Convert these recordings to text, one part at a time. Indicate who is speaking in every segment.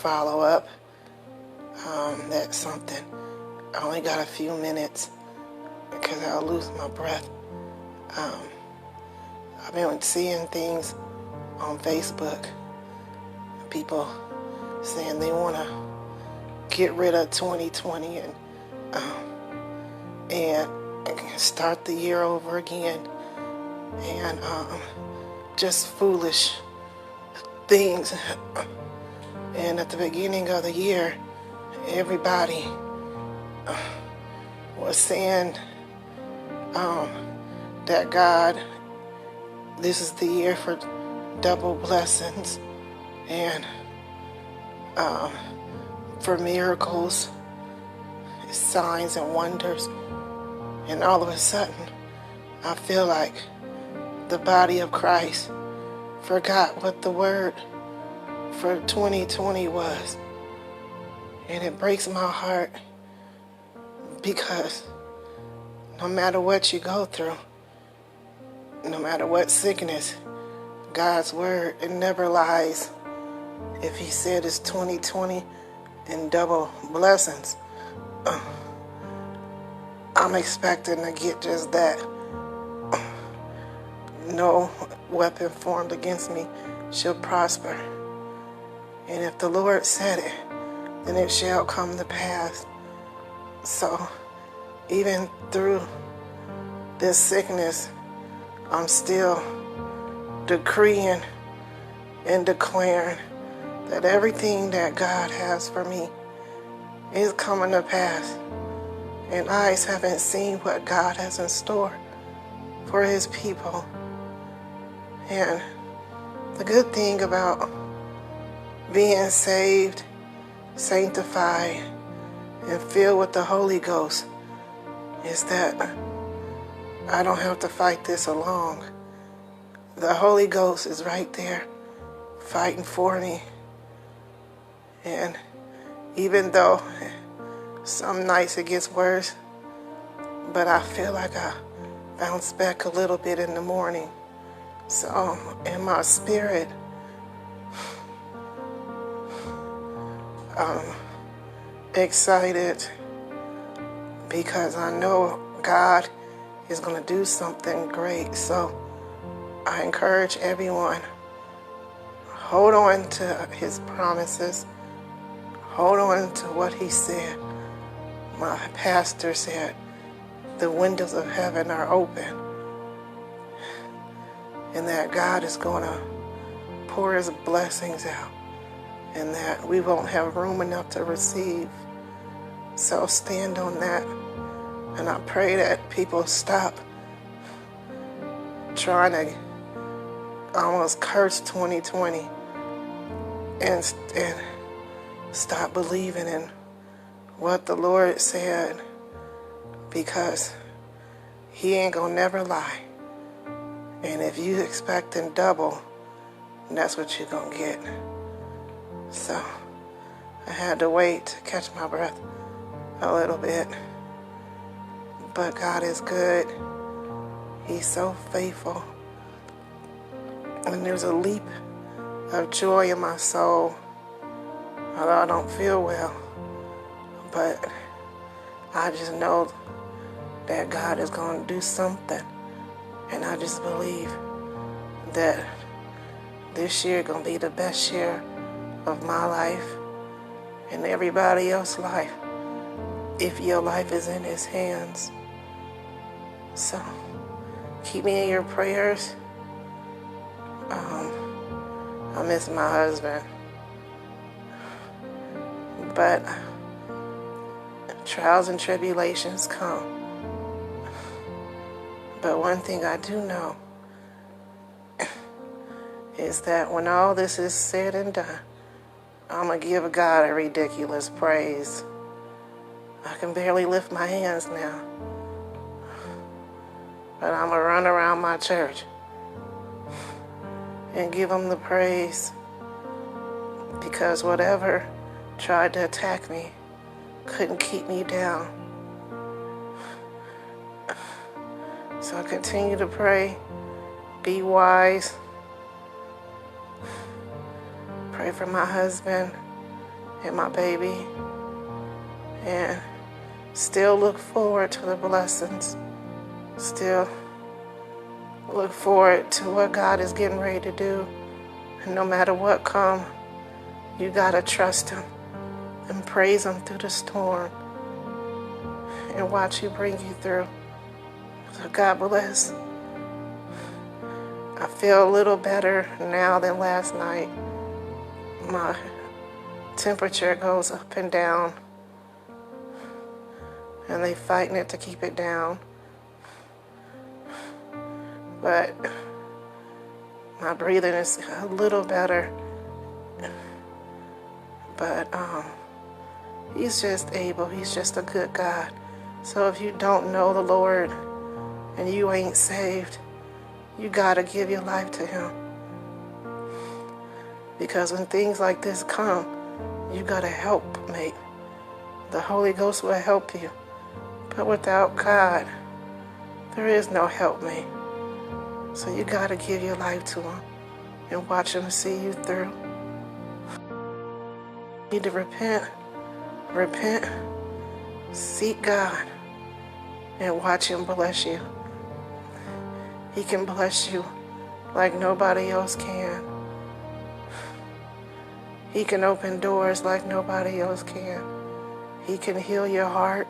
Speaker 1: follow up. That's something. I only got a few minutes because I'll lose my breath. I've been seeing things on Facebook. People saying they want to get rid of 2020 and start the year over again. And just foolish things. And at the beginning of the year, everybody was saying that God, this is the year for double blessings and for miracles, signs and wonders. And all of a sudden, I feel like the body of Christ forgot what the word for 2020 was. And it breaks my heart because no matter what you go through, no matter what sickness, God's word, it never lies. If he said it's 2020 and double blessings, I'm expecting to get just that. No weapon formed against me shall prosper. And if the Lord said it, then it shall come to pass. So even through this sickness, I'm still decreeing and declaring that everything that God has for me is coming to pass. And eyes haven't seen what God has in store for his people. And the good thing about being saved, sanctified, and filled with the Holy Ghost is that I don't have to fight this alone. The Holy Ghost is right there fighting for me. And even though some nights it gets worse, but I feel like I bounce back a little bit in the morning. So in my spirit, I'm excited because I know God is going to do something great. So I encourage everyone, hold on to his promises. Hold on to what he said. My pastor said, the windows of heaven are open. And that God is going to pour his blessings out. And that we won't have room enough to receive. So stand on that. And I pray that people stop trying to almost curse 2020 and stop believing in what the Lord said, because he ain't gonna never lie. And if you expecting double, that's what you're gonna get. So I had to wait to catch my breath a little bit. But God is good. He's so faithful. And there's a leap of joy in my soul. Although I don't feel well, but I just know that God is going to do something. And I just believe that this year is going to be the best year of my life and everybody else's life, if your life is in his hands. So keep me in your prayers. I miss my husband. But trials and tribulations come. But one thing I do know is that when all this is said and done, I'm going to give God a ridiculous praise. I can barely lift my hands now. But I'm going to run around my church and give him the praise, because whatever tried to attack me couldn't keep me down. So I continue to pray, be wise, pray for my husband, and my baby, and still look forward to the blessings. Still look forward to what God is getting ready to do. And no matter what comes, you gotta trust Him and praise Him through the storm and watch Him bring you through. So God bless. I feel a little better now than last night. My temperature goes up and down, and they fighting it to keep it down. But my breathing is a little better. But He's just able. He's just a good God. So if you don't know the Lord and you ain't saved, you gotta give your life to Him. Because when things like this come, you gotta help mate. The Holy Ghost will help you. But without God, there is no helpmate. So you gotta give your life to Him and watch Him see you through. You need to repent, seek God, and watch Him bless you. He can bless you like nobody else can. He can open doors like nobody else can. He can heal your heart,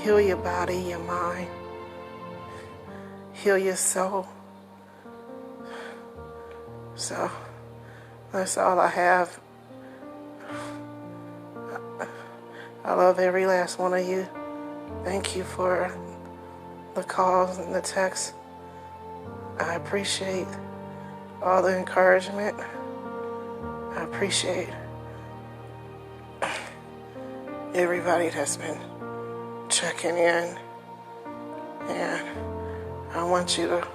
Speaker 1: heal your body, your mind, heal your soul. So that's all I have. I love every last one of you. Thank you for the calls and the texts. I appreciate all the encouragement. I appreciate everybody that's been checking in. And I want you to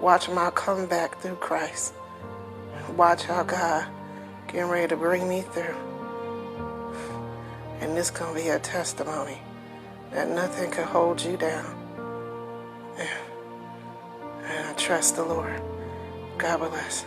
Speaker 1: watch my comeback through Christ. Watch how God getting ready to bring me through. And this gonna be a testimony that nothing can hold you down. And I trust the Lord. God bless.